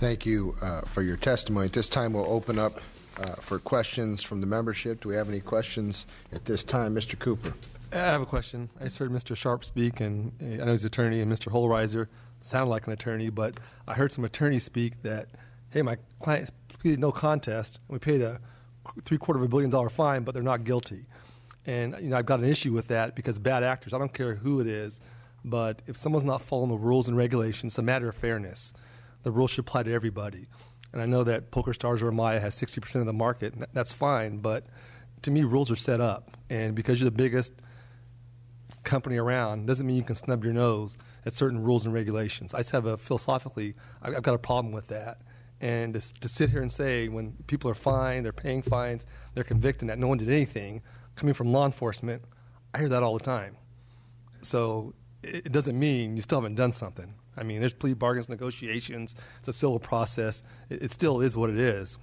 Thank you for your testimony. At this time, we'll open up for questions from the membership. Do we have any questions at this time? Mr. Cooper. I have a question. I just heard Mr. Sharp speak, and I know he's an attorney, and Mr. Holreiser sounded like an attorney, but I heard some attorneys speak that, hey, my client pleaded no contest, and we paid a $750 million fine, but they're not guilty. And I've got an issue with that because bad actors, I don't care who it is, but if someone's not following the rules and regulations, it's a matter of fairness. The rules should apply to everybody. And I know that PokerStars or Maya has 60% of the market, and that's fine, but to me, rules are set up. And because you're the biggest company around doesn't mean you can snub your nose at certain rules and regulations. I just have philosophically, I've got a problem with that. And to sit here and say when people are fined, they're paying fines, they're convicted that no one did anything, coming from law enforcement, I hear that all the time. So it doesn't mean you still haven't done something. I mean, there's plea bargains, negotiations. It's a civil process. It still is what it is.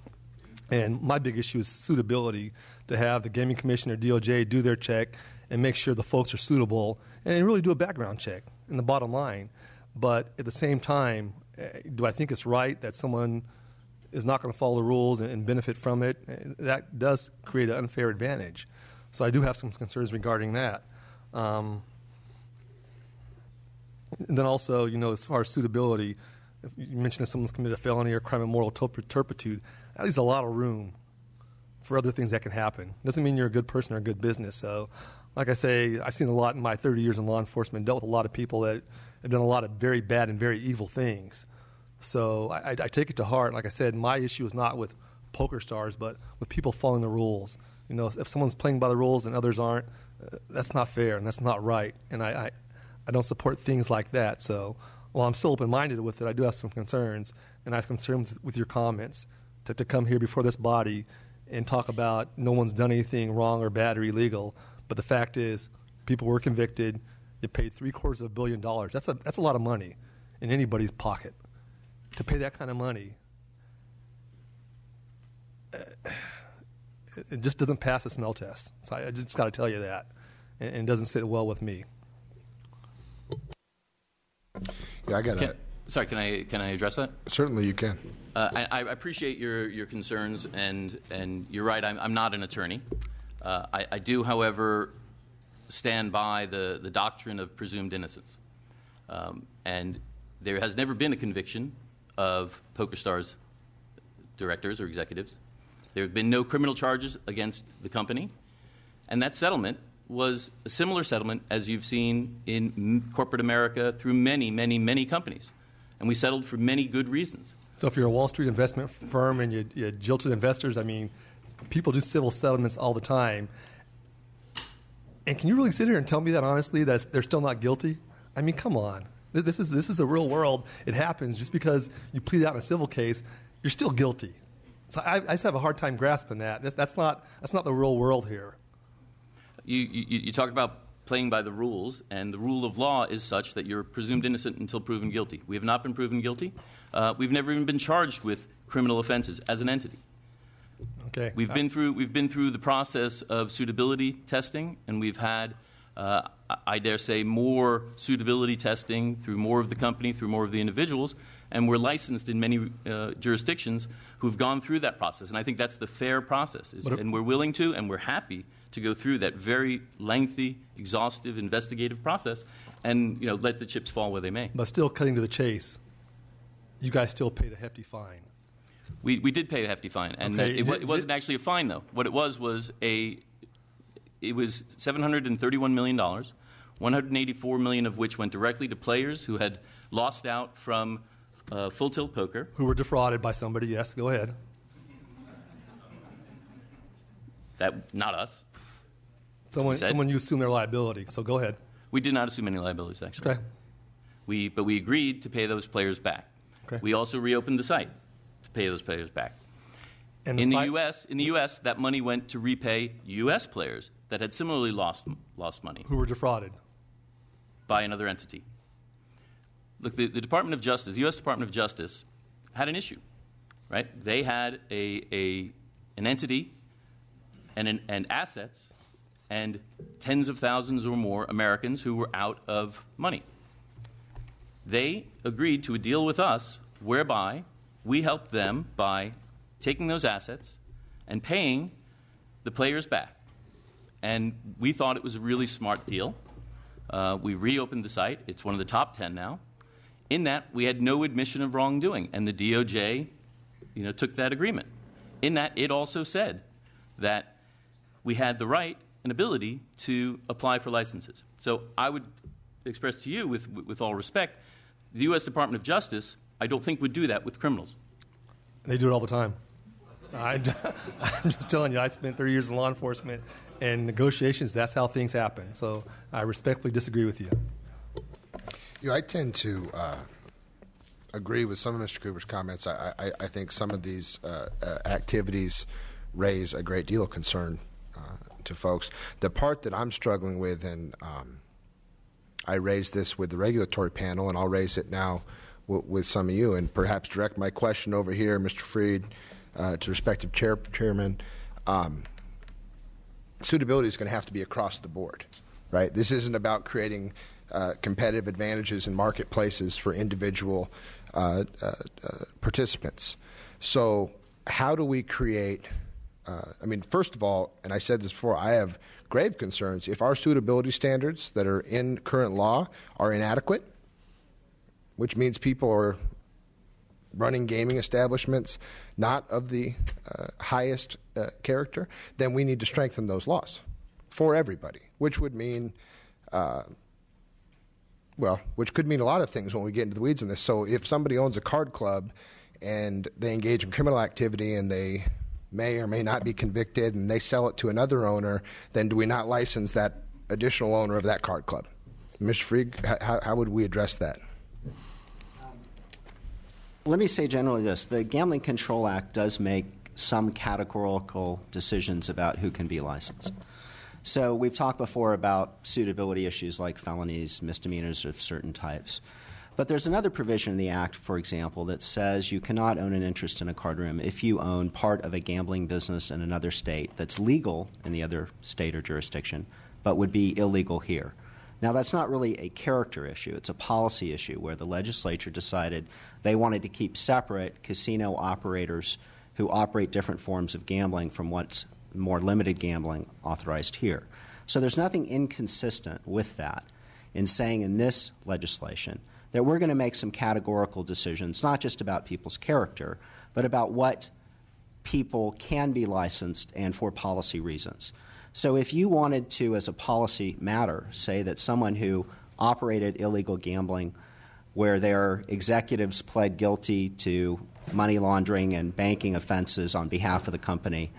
And my big issue is suitability, to have the Gaming Commission or DOJ do their check and make sure the folks are suitable and really do a background check in the bottom line. But at the same time, do I think it's right that someone is not going to follow the rules and benefit from it? That does create an unfair advantage. So I do have some concerns regarding that. And then also, as far as suitability, you mentioned if someone's committed a felony or crime of moral turpitude, that leaves a lot of room for other things that can happen. Doesn't mean you're a good person or a good business. So, like I say, I've seen a lot in my 30 years in law enforcement, dealt with a lot of people that have done a lot of very bad and very evil things. So I take it to heart. Like I said, my issue is not with PokerStars, but with people following the rules. If someone's playing by the rules and others aren't, that's not fair and that's not right. And I don't support things like that. So while I'm still open-minded with it, I do have some concerns, and I have concerns with your comments to come here before this body and talk about no one's done anything wrong or bad or illegal. But the fact is, people were convicted. You paid $750 million. That's a lot of money in anybody's pocket. To pay that kind of money, it just doesn't pass the smell test. So I just got to tell you that, and it doesn't sit well with me. Yeah, I got it. Sorry, can I address that? Certainly, you can. I appreciate your concerns, and you're right. I'm not an attorney. I do, however, stand by the doctrine of presumed innocence, and there has never been a conviction of PokerStars directors or executives. There have been no criminal charges against the company, and that settlement was a similar settlement as you've seen in corporate America through many, many, many companies. And we settled for many good reasons. So if you're a Wall Street investment firm and you jilted investors, I mean, people do civil settlements all the time. And can you really sit here and tell me that honestly, that they're still not guilty? I mean, come on. This is a real world. It happens. Just because you plead out in a civil case, you're still guilty. So I just have a hard time grasping that. That's not the real world here. You talk about playing by the rules, and the rule of law is such that you're presumed innocent until proven guilty. We have not been proven guilty. We've never even been charged with criminal offenses as an entity. Okay. We've been through the process of suitability testing, and we've had, I dare say, more suitability testing through more of the company, through more of the individuals, and we're licensed in many jurisdictions who've gone through that process. And I think that's the fair process, and we're willing to, and we're happy to go through that very lengthy, exhaustive, investigative process, and let the chips fall where they may. But still, cutting to the chase, you guys still paid a hefty fine. We did pay a hefty fine, and okay. it wasn't actually a fine though. What it was $731 million, $184 million of which went directly to players who had lost out from full tilt poker, who were defrauded by somebody. Yes, go ahead. That not us. Someone you assume their liability. So go ahead. We did not assume any liabilities, actually. Okay. But we agreed to pay those players back. Okay. We also reopened the site to pay those players back. And in the U.S., that money went to repay U.S. players that had similarly lost money. Who were defrauded by another entity. Look, the Department of Justice, the U.S. Department of Justice, had an issue, right? They had an entity and assets and tens of thousands or more Americans who were out of money. They agreed to a deal with us whereby we helped them by taking those assets and paying the players back. And we thought it was a really smart deal. We reopened the site. It's one of the top 10 now. In that, we had no admission of wrongdoing, and the DOJ, took that agreement. In that, it also said that we had the right and ability to apply for licenses. So I would express to you, with all respect, the U.S. Department of Justice, I don't think would do that with criminals. They do it all the time. I'm just telling you, I spent 30 years in law enforcement, and negotiations, that's how things happen. So I respectfully disagree with you. I tend to agree with some of Mr. Cooper's comments. I think some of these activities raise a great deal of concern to folks. The part that I'm struggling with, and I raised this with the regulatory panel, and I'll raise it now with some of you, and perhaps direct my question over here, Mr. Freed, to respective chairman. Suitability is going to have to be across the board, right? This isn't about creating competitive advantages in marketplaces for individual participants. So how do we create first of all, and I said this before, I have grave concerns if our suitability standards that are in current law are inadequate, which means people are running gaming establishments not of the highest character, then we need to strengthen those laws for everybody, which would mean, which could mean a lot of things when we get into the weeds in this. So if somebody owns a card club and they engage in criminal activity and they may or may not be convicted and they sell it to another owner, then do we not license that additional owner of that card club? Mr. Freed, how would we address that? Let me say generally this. The Gambling Control Act does make some categorical decisions about who can be licensed. So we've talked before about suitability issues like felonies, misdemeanors of certain types. But there's another provision in the Act, for example, that says you cannot own an interest in a card room if you own part of a gambling business in another state that's legal in the other state or jurisdiction, but would be illegal here. Now, that's not really a character issue. It's a policy issue where the legislature decided they wanted to keep separate casino operators who operate different forms of gambling from what's more limited gambling authorized here. So there's nothing inconsistent with that in saying in this legislation that we're going to make some categorical decisions, not just about people's character, but about what people can be licensed and for policy reasons. So if you wanted to, as a policy matter, say that someone who operated illegal gambling where their executives pled guilty to money laundering and banking offenses on behalf of the company,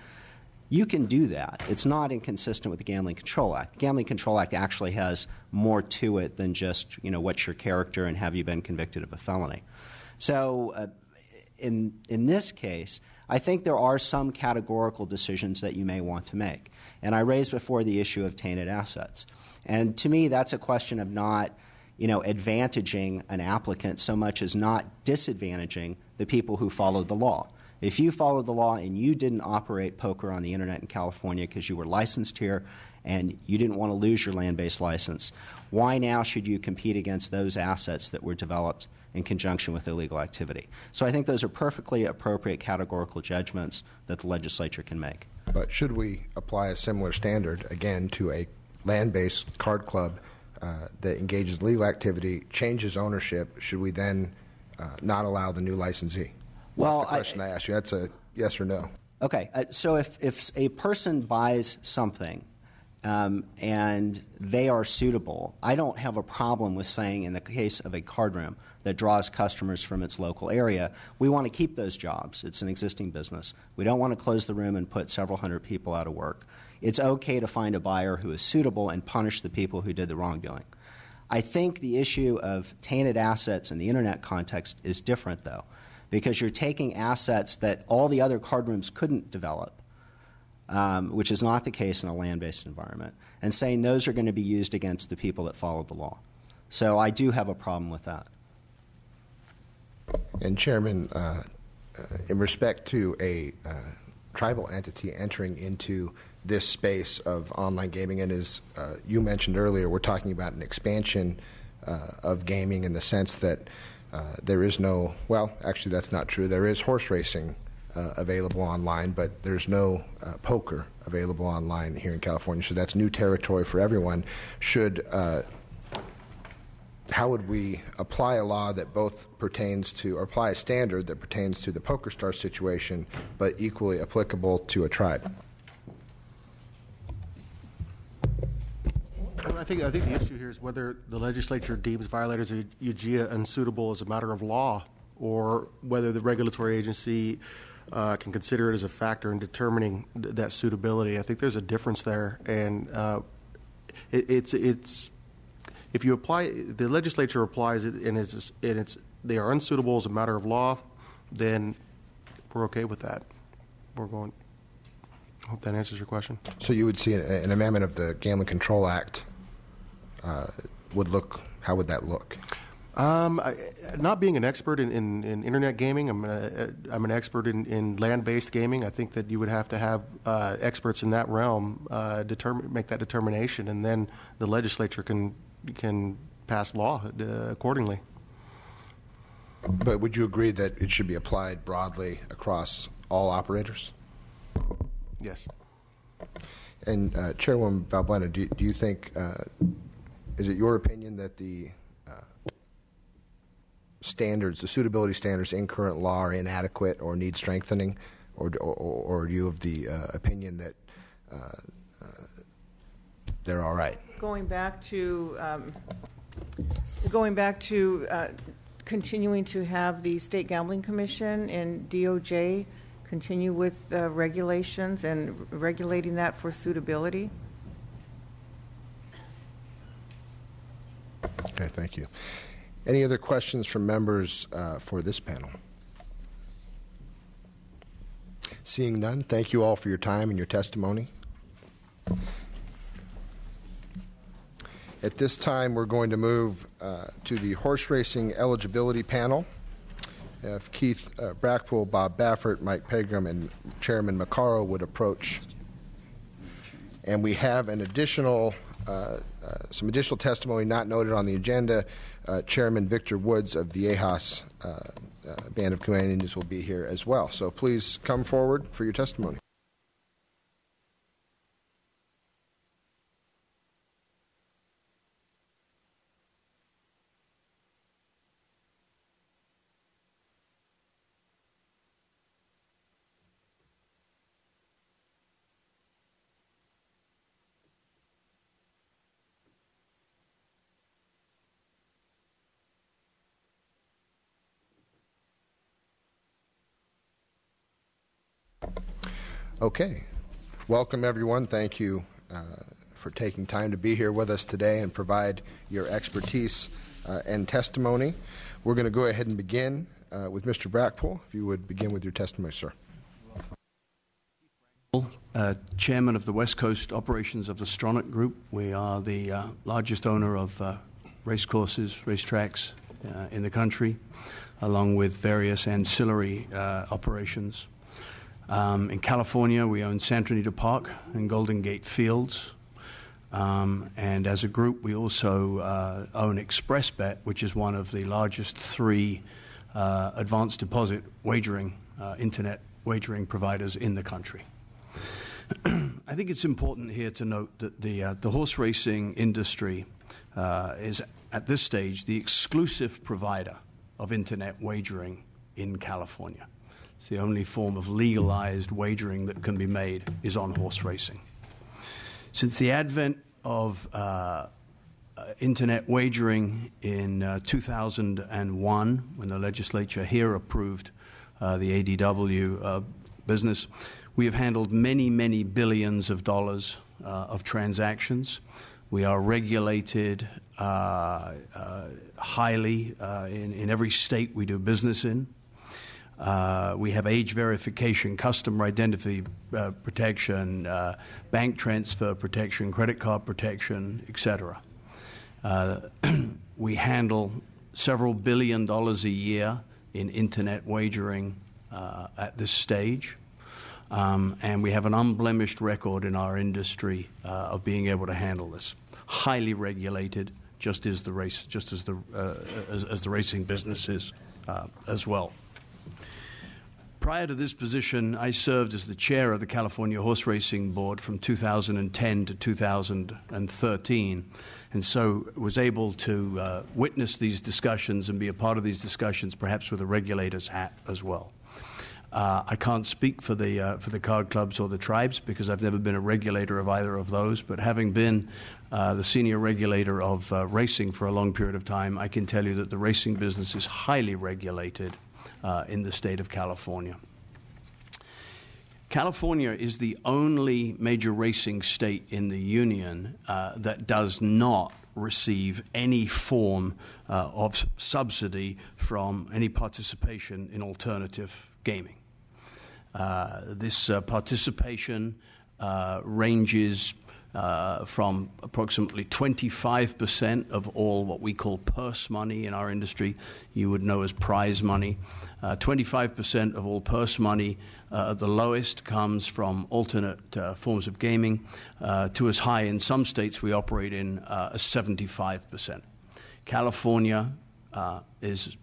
you can do that. It's not inconsistent with the Gambling Control Act. The Gambling Control Act actually has more to it than just, what's your character and have you been convicted of a felony. So in this case, I think there are some categorical decisions that you may want to make. And I raised before the issue of tainted assets. And to me, that's a question of not, advantaging an applicant so much as not disadvantaging the people who followed the law. If you followed the law and you didn't operate poker on the Internet in California because you were licensed here and you didn't want to lose your land-based license, why now should you compete against those assets that were developed in conjunction with illegal activity? So I think those are perfectly appropriate categorical judgments that the legislature can make. But should we apply a similar standard, again, to a land-based card club that engages legal activity, changes ownership? Should we then not allow the new licensee? Well, that's the question I asked you. That's a yes or no. Okay. So if a person buys something and they are suitable, I don't have a problem with saying in the case of a card room that draws customers from its local area, we want to keep those jobs. It's an existing business. We don't want to close the room and put several hundred people out of work. It's okay to find a buyer who is suitable and punish the people who did the wrongdoing. I think the issue of tainted assets in the Internet context is different, though, because you're taking assets that all the other card rooms couldn't develop, which is not the case in a land-based environment, and saying those are going to be used against the people that followed the law. So I do have a problem with that. And Chairman, in respect to a tribal entity entering into this space of online gaming, and as you mentioned earlier, we're talking about an expansion of gaming in the sense that There is no, well, actually, that's not true. There is horse racing available online, but there's no poker available online here in California. So that's new territory for everyone. How would we apply a law that both pertains to, or apply a standard that pertains to the PokerStars situation, but equally applicable to a tribe? Well, I think the issue here is whether the legislature deems violators of UGIA unsuitable as a matter of law, or whether the regulatory agency can consider it as a factor in determining that suitability. I think there's a difference there, and it's if you apply, the legislature applies it, and they are unsuitable as a matter of law, then we're okay with that. We're going. I hope that answers your question. So you would see an amendment of the Gambling Control Act would look. How would that look? Not being an expert in internet gaming, I'm an expert in land-based gaming. I think that you would have to have experts in that realm make that determination, and then the legislature can pass law accordingly. But would you agree that it should be applied broadly across all operators? Yes. And Chairwoman Valbuena, do you think, is it your opinion that the standards, the suitability standards in current law are inadequate or need strengthening, or are you of the opinion that they're all right? Going back to continuing to have the State Gambling Commission and DOJ continue with regulations and regulating that for suitability. Okay, thank you. Any other questions from members for this panel? Seeing none, thank you all for your time and your testimony. At this time, we're going to move to the horse racing eligibility panel. If Keith Brackpool, Bob Baffert, Mike Pegram, and Chairman Maccaro would approach. And we have an additional, some additional testimony not noted on the agenda. Chairman Victor Woods of the AHAS Band of Command Indians will be here as well. So please come forward for your testimony. Okay. Welcome, everyone. Thank you for taking time to be here with us today and provide your expertise and testimony. We're going to go ahead and begin with Mr. Brackpool. If you would begin with your testimony, sir. Chairman of the West Coast operations of the Stronach Group. We are the largest owner of race courses, racetracks in the country, along with various ancillary operations. In California, we own Santa Anita Park and Golden Gate Fields. And as a group, we also own ExpressBet, which is one of the largest three advanced deposit wagering, internet wagering providers in the country. I think it's important here to note that the horse racing industry is, at this stage, the exclusive provider of internet wagering in California. It's the only form of legalized wagering that can be made is on horse racing. Since the advent of internet wagering in 2001, when the legislature here approved the ADW business, we have handled many, many billions of dollars of transactions. We are regulated highly in every state we do business in. We have age verification, customer identity protection, bank transfer protection, credit card protection, etc. We handle several $1 billion a year in internet wagering at this stage. And we have an unblemished record in our industry of being able to handle this. Highly regulated, just as the racing business is as well. Prior to this position, I served as the chair of the California Horse Racing Board from 2010 to 2013, and so was able to witness these discussions and be a part of these discussions, perhaps with a regulator's hat as well. I can't speak for the card clubs or the tribes because I've never been a regulator of either of those, but having been the senior regulator of racing for a long period of time, I can tell you that the racing business is highly regulated in the state of California. California is the only major racing state in the union that does not receive any form of subsidy from any participation in alternative gaming. This participation ranges from approximately 25% of all what we call purse money in our industry, you would know as prize money. 25% of all purse money at the lowest comes from alternate forms of gaming, to as high in some states we operate in as 75%. California is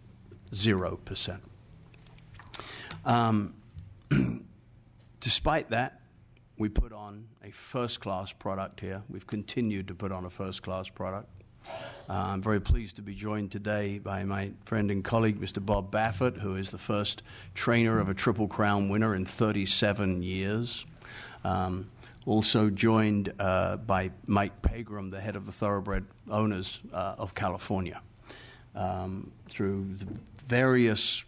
0%. Despite that, we put on a first-class product here. We've continued to put on a first-class product. I'm very pleased to be joined today by my friend and colleague, Mr. Bob Baffert, who is the first trainer of a Triple Crown winner in 37 years. Also joined by Mike Pegram, the head of the Thoroughbred Owners of California. Through the various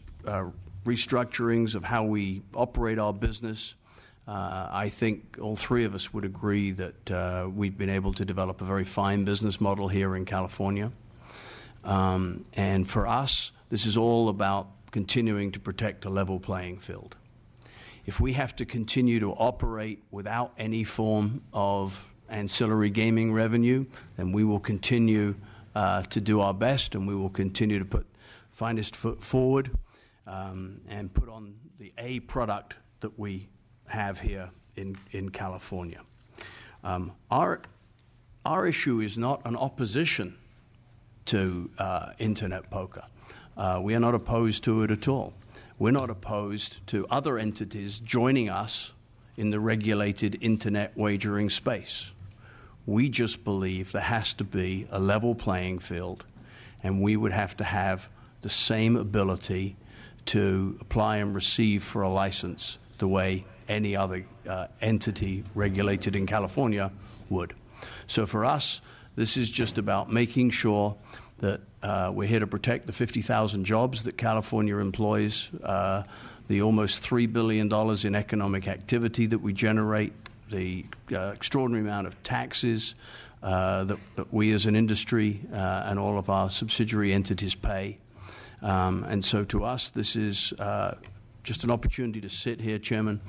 restructurings of how we operate our business, I think all three of us would agree that we've been able to develop a very fine business model here in California. And for us, this is all about continuing to protect a level playing field. If we have to continue to operate without any form of ancillary gaming revenue, then we will continue to do our best, and we will continue to put finest foot forward and put on the A product that we have here in California. Our issue is not an opposition to internet poker. We are not opposed to it at all. We're not opposed to other entities joining us in the regulated internet wagering space. We just believe there has to be a level playing field, and we would have to have the same ability to apply and receive for a license the way any other entity regulated in California would. So for us, this is just about making sure that we're here to protect the 50,000 jobs that California employs, the almost $3 billion in economic activity that we generate, the extraordinary amount of taxes that we as an industry and all of our subsidiary entities pay. And so to us, this is just an opportunity to sit here, Chairman,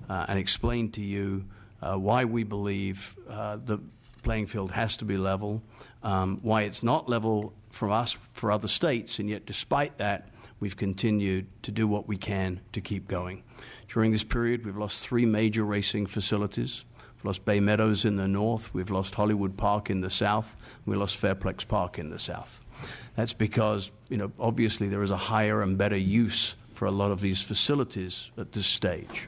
and explain to you why we believe the playing field has to be level, why it's not level for us, for other states, and yet despite that, we've continued to do what we can to keep going. During this period, we've lost 3 major racing facilities. We've lost Bay Meadows in the north, we've lost Hollywood Park in the south, and we lost Fairplex Park in the south. That's because, obviously there is a higher and better use for a lot of these facilities at this stage.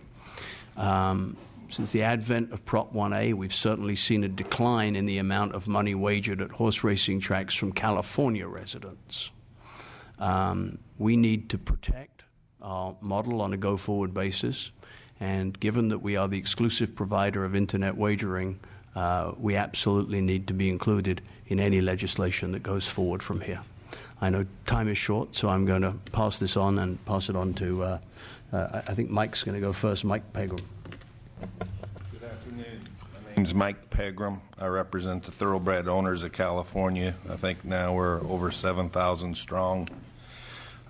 Since the advent of Prop 1A, we've certainly seen a decline in the amount of money wagered at horse racing tracks from California residents. We need to protect our model on a go-forward basis, and given that we are the exclusive provider of internet wagering, we absolutely need to be included in any legislation that goes forward from here. I know time is short, so I'm going to pass this on and pass it on to, I think Mike's going to go first. Mike Pegram. Good afternoon. My name's Mike Pegram. I represent the Thoroughbred Owners of California. I think now we're over 7,000 strong.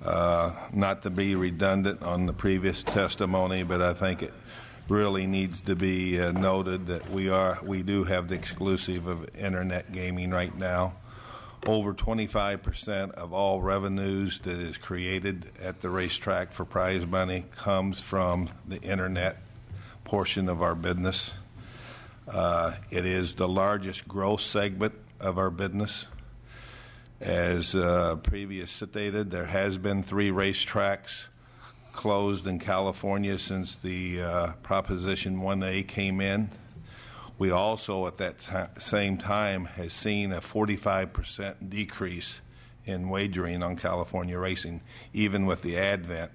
Not to be redundant on the previous testimony, but I think it really needs to be noted that we do have the exclusive of internet gaming right now. Over 25% of all revenues that is created at the racetrack for prize money comes from the internet portion of our business. It is the largest growth segment of our business. As previous stated, there has been 3 racetracks closed in California since the Proposition 1A came in. We also, at that same time, has seen a 45% decrease in wagering on California racing, even with the advent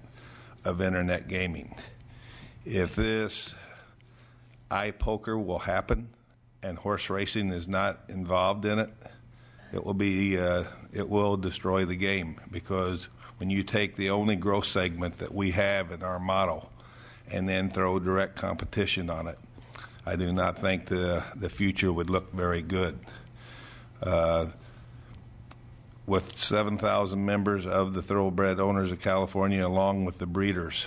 of internet gaming. If this iPoker will happen and horse racing is not involved in it, it will destroy the game, because when you take the only growth segment that we have in our model and then throw direct competition on it, I do not think the future would look very good. With 7,000 members of the Thoroughbred Owners of California, along with the breeders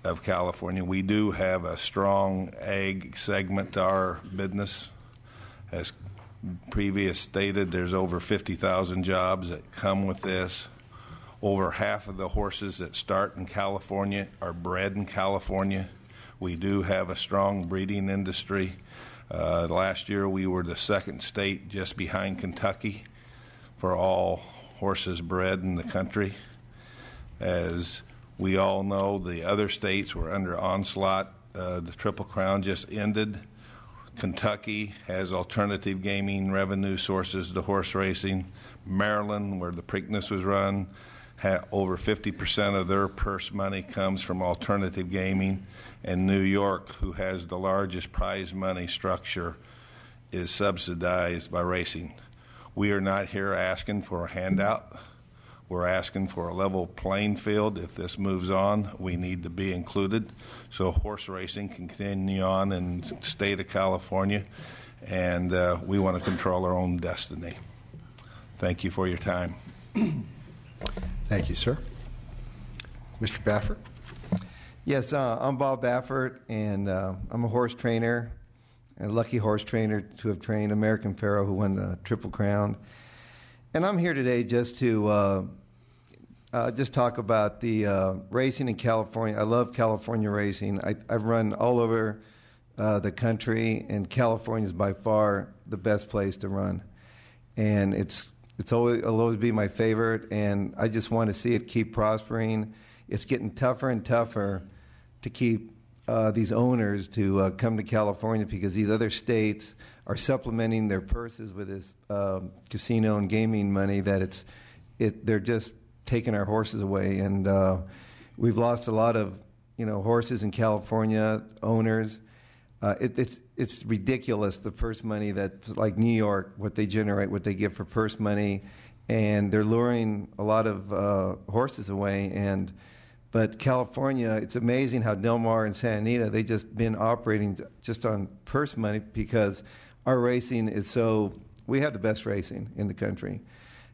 of California, we do have a strong ag segment to our business. As previous stated, there's over 50,000 jobs that come with this. Over half of the horses that start in California are bred in California. We do have a strong breeding industry. Last year we were the 2nd state, just behind Kentucky, for all horses bred in the country. As we all know, the other states were under onslaught. The Triple Crown just ended. Kentucky has alternative gaming revenue sources to horse racing. Maryland, where the Preakness was run, had over 50% of their purse money comes from alternative gaming. And New York, who has the largest prize money structure, is subsidized by racing. We are not here asking for a handout. We're asking for a level playing field. If this moves on, we need to be included so horse racing can continue on in the state of California, and we want to control our own destiny. Thank you for your time. Thank you, sir. Mr. Baffert? Yes, I'm Bob Baffert, and I'm a horse trainer, a lucky horse trainer to have trained American Pharoah, who won the Triple Crown. And I'm here today just to just talk about the racing in California. I love California racing. I've run all over the country, and California is by far the best place to run. And it'll always be my favorite, and I just want to see it keep prospering. It's getting tougher and tougher to keep these owners to come to California, because these other states are supplementing their purses with this casino and gaming money that they're just taking our horses away. And we've lost a lot of horses in California, owners. It's ridiculous, the purse money that, like New York, what they generate, what they get for purse money, and they're luring a lot of horses away. But California, it's amazing how Del Mar and Santa Anita, they just been operating just on purse money, because our racing is we have the best racing in the country.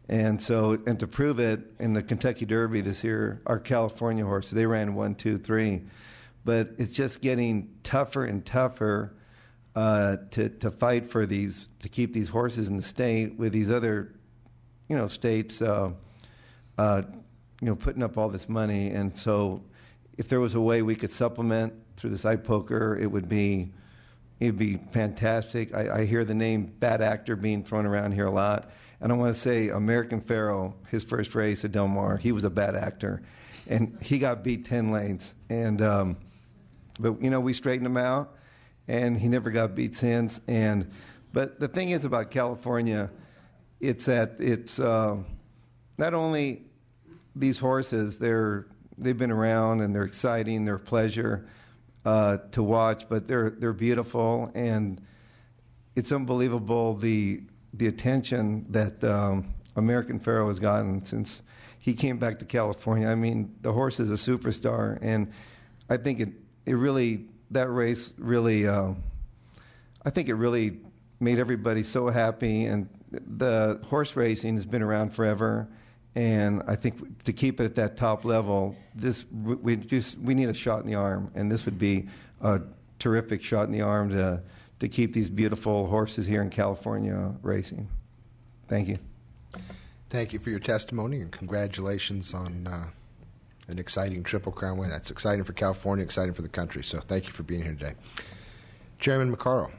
And to prove it, in the Kentucky Derby this year, our California horses, they ran 1, 2, 3. But it's just getting tougher and tougher to fight for these, to keep these horses in the state, with these other, states, putting up all this money. And so, if there was a way we could supplement through this iPoker, it'd be fantastic. I hear the name bad actor being thrown around here a lot. And I want to say, American Pharoah, his first race at Del Mar, he was a bad actor. And he got beat 10 lanes. And but we straightened him out, and he never got beat since. But the thing is about California, it's not only these horses, they've been around and they're exciting, they're a pleasure to watch, but they're beautiful, and it's unbelievable the attention that American Pharoah has gotten since he came back to California. I mean, the horse is a superstar, and I think that race really, I think it really made everybody so happy. And the horse racing has been around forever, and I think to keep it at that top level, we need a shot in the arm, and this would be a terrific shot in the arm to keep these beautiful horses here in California racing. Thank you. Thank you for your testimony, and congratulations on an exciting Triple Crown win. That's exciting for California, exciting for the country. So thank you for being here today. Chairman McCarroll.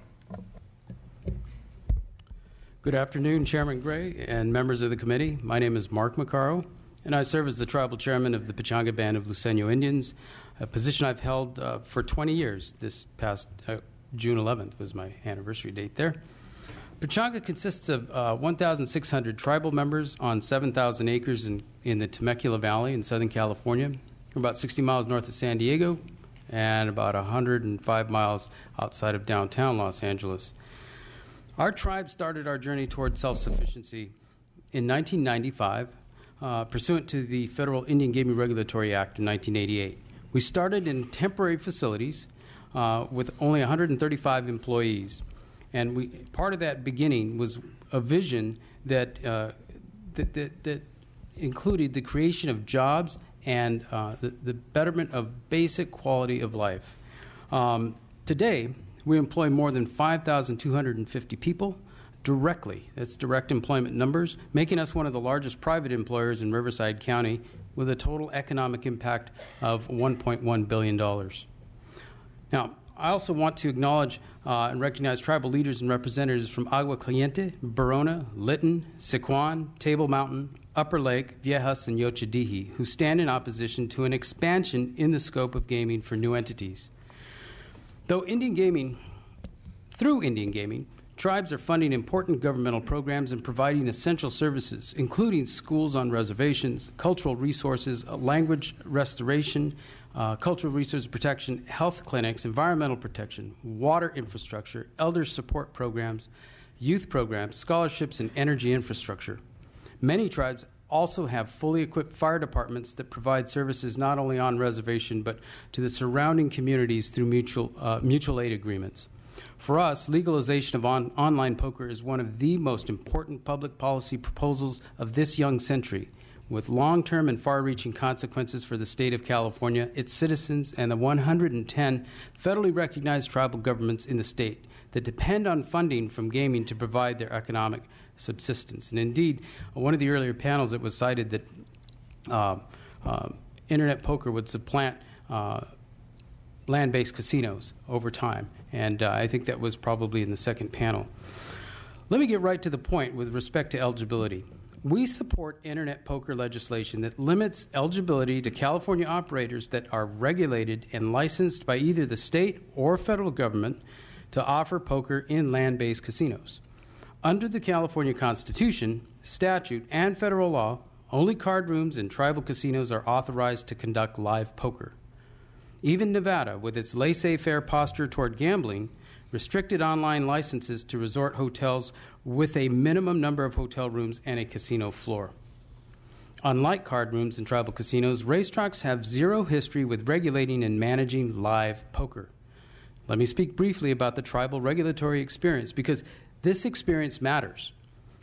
Good Good afternoon, Chairman Gray and members of the committee. My name is Mark Macaro, and I serve as the tribal chairman of the Pechanga Band of Luiseño Indians, a position I've held for 20 years. This past June 11th was my anniversary date there. Pechanga consists of 1,600 tribal members on 7,000 acres in the Temecula Valley in Southern California. We're about 60 miles north of San Diego and about 105 miles outside of downtown Los Angeles. Our tribe started our journey toward self-sufficiency in 1995, pursuant to the Federal Indian Gaming Regulatory Act in 1988. We started in temporary facilities with only 135 employees. And part of that beginning was a vision that included the creation of jobs and the betterment of basic quality of life. Today, we employ more than 5,250 people directly. That's direct employment numbers, making us one of the largest private employers in Riverside County with a total economic impact of $1.1 billion. Now, I also want to acknowledge and recognize tribal leaders and representatives from Agua Caliente, Barona, Lytton, Siquan, Table Mountain, Upper Lake, Viejas, and Yochadihi, who stand in opposition to an expansion in the scope of gaming for new entities. Through Indian gaming, tribes are funding important governmental programs and providing essential services, including schools on reservations, cultural resources, language restoration, cultural resource protection, health clinics, environmental protection, water infrastructure, elder support programs, youth programs, scholarships, and energy infrastructure. Many tribes also have fully equipped fire departments that provide services not only on reservation but to the surrounding communities through mutual aid agreements. For us, legalization of online poker is one of the most important public policy proposals of this young century, with long-term and far-reaching consequences for the state of California, its citizens, and the 110 federally recognized tribal governments in the state that depend on funding from gaming to provide their economic subsistence. And indeed, one of the earlier panels, it was cited that internet poker would supplant land-based casinos over time, and I think that was probably in the second panel. Let me get right to the point with respect to eligibility. We support internet poker legislation that limits eligibility to California operators that are regulated and licensed by either the state or federal government to offer poker in land-based casinos. Under the California Constitution, statute, and federal law, only card rooms and tribal casinos are authorized to conduct live poker. Even Nevada, with its laissez-faire posture toward gambling, restricted online licenses to resort hotels with a minimum number of hotel rooms and a casino floor. Unlike card rooms and tribal casinos, racetracks have zero history with regulating and managing live poker. Let me speak briefly about the tribal regulatory experience because this experience matters.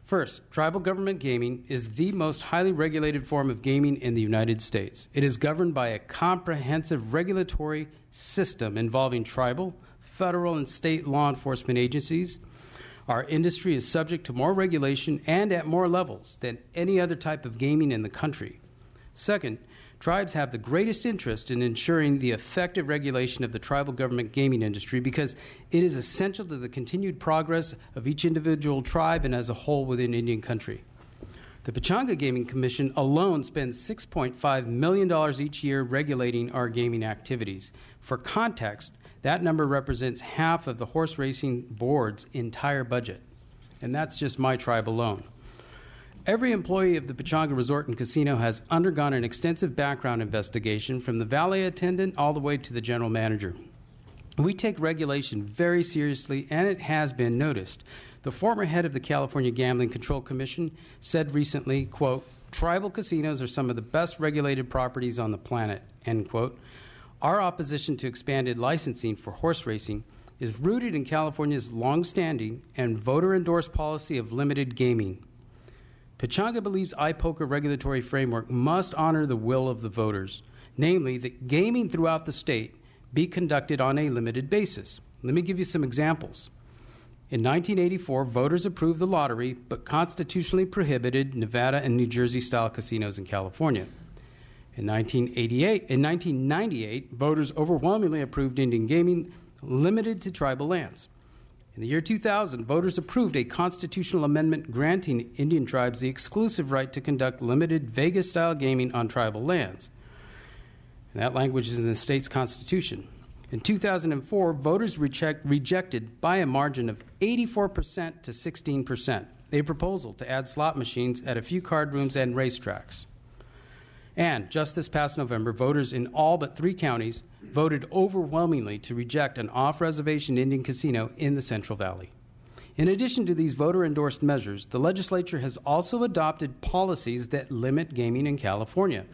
First, tribal government gaming is the most highly regulated form of gaming in the United States. It is governed by a comprehensive regulatory system involving tribal, federal, and state law enforcement agencies. Our industry is subject to more regulation and at more levels than any other type of gaming in the country. Second, tribes have the greatest interest in ensuring the effective regulation of the tribal government gaming industry because it is essential to the continued progress of each individual tribe and as a whole within Indian country. The Pechanga Gaming Commission alone spends $6.5 million each year regulating our gaming activities. For context, that number represents half of the horse racing board's entire budget, and that's just my tribe alone. Every employee of the Pechanga Resort and Casino has undergone an extensive background investigation from the valet attendant all the way to the general manager. We take regulation very seriously, and it has been noticed. The former head of the California Gambling Control Commission said recently, quote, "Tribal casinos are some of the best regulated properties on the planet," end quote. Our opposition to expanded licensing for horse racing is rooted in California's longstanding and voter-endorsed policy of limited gaming. Pechanga believes iPoker regulatory framework must honor the will of the voters, namely that gaming throughout the state be conducted on a limited basis. Let me give you some examples. In 1984, voters approved the lottery but constitutionally prohibited Nevada and New Jersey-style casinos in California. In 1998, voters overwhelmingly approved Indian gaming limited to tribal lands. In the year 2000, voters approved a constitutional amendment granting Indian tribes the exclusive right to conduct limited Vegas-style gaming on tribal lands. And that language is in the state's constitution. In 2004, voters rejected by a margin of 84% to 16% a proposal to add slot machines at a few card rooms and racetracks. And just this past November, voters in all but 3 counties voted overwhelmingly to reject an off-reservation Indian casino in the Central Valley. In addition to these voter-endorsed measures, the legislature has also adopted policies that limit gaming in California.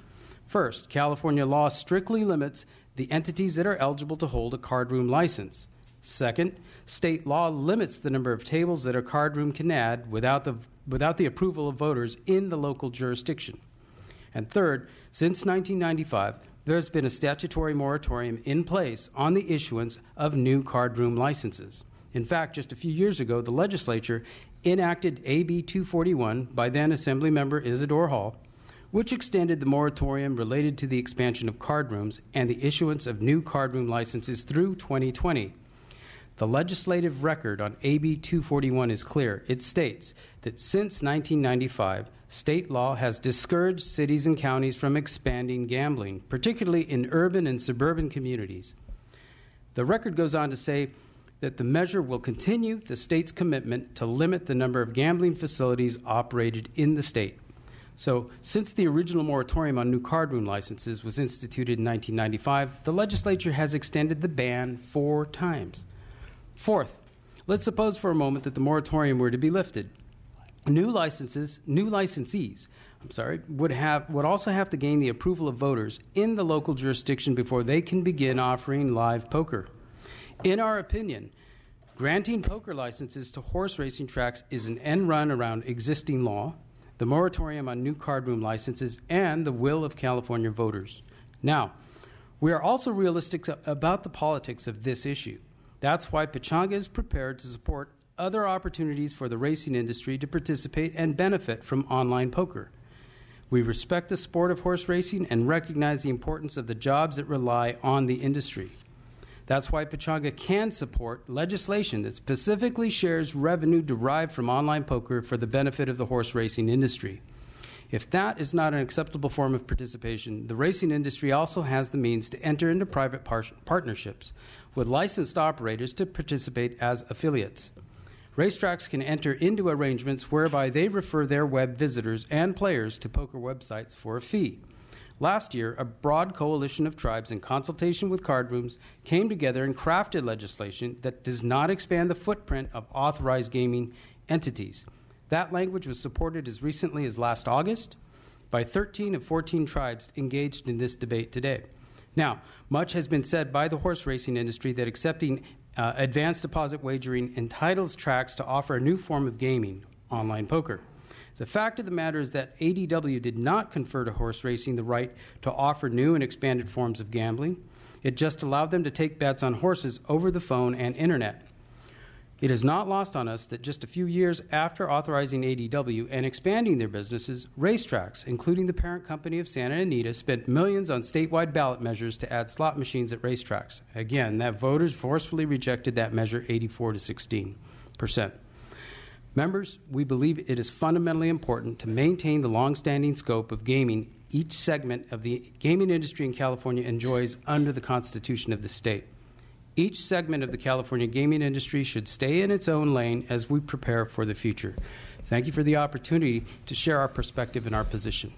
First, California law strictly limits the entities that are eligible to hold a card room license. Second, state law limits the number of tables that a card room can add without the approval of voters in the local jurisdiction. And third, since 1995, there has been a statutory moratorium in place on the issuance of new card room licenses. In fact, just a few years ago, the legislature enacted AB 241 by then Assemblymember Isidore Hall, which extended the moratorium related to the expansion of card rooms and the issuance of new card room licenses through 2020. The legislative record on AB 241 is clear. It states that since 1995, state law has discouraged cities and counties from expanding gambling, particularly in urban and suburban communities. The record goes on to say that the measure will continue the state's commitment to limit the number of gambling facilities operated in the state. So, since the original moratorium on new card room licenses was instituted in 1995, the legislature has extended the ban 4 times. Fourth, let's suppose for a moment that the moratorium were to be lifted. New licensees would also have to gain the approval of voters in the local jurisdiction before they can begin offering live poker. In our opinion, granting poker licenses to horse racing tracks is an end run around existing law, the moratorium on new card room licenses, and the will of California voters. Now, we are also realistic about the politics of this issue. That's why Pechanga is prepared to support other opportunities for the racing industry to participate and benefit from online poker. We respect the sport of horse racing and recognize the importance of the jobs that rely on the industry. That's why Pechanga can support legislation that specifically shares revenue derived from online poker for the benefit of the horse racing industry. If that is not an acceptable form of participation, the racing industry also has the means to enter into private partnerships with licensed operators to participate as affiliates. Racetracks can enter into arrangements whereby they refer their web visitors and players to poker websites for a fee. Last year, a broad coalition of tribes in consultation with card rooms came together and crafted legislation that does not expand the footprint of authorized gaming entities. That language was supported as recently as last August by 13 of 14 tribes engaged in this debate today. Now, much has been said by the horse racing industry that accepting advanced deposit wagering entitles tracks to offer a new form of gaming, online poker. The fact of the matter is that ADW did not confer to horse racing the right to offer new and expanded forms of gambling. It just allowed them to take bets on horses over the phone and internet. It is not lost on us that just a few years after authorizing ADW and expanding their businesses, racetracks, including the parent company of Santa Anita, spent millions on statewide ballot measures to add slot machines at racetracks. Again, that voters forcefully rejected that measure 84 to 16%. Members, we believe it is fundamentally important to maintain the long-standing scope of gaming each segment of the gaming industry in California enjoys under the Constitution of the state. Each segment of the California gaming industry should stay in its own lane as we prepare for the future. Thank you for the opportunity to share our perspective and our position.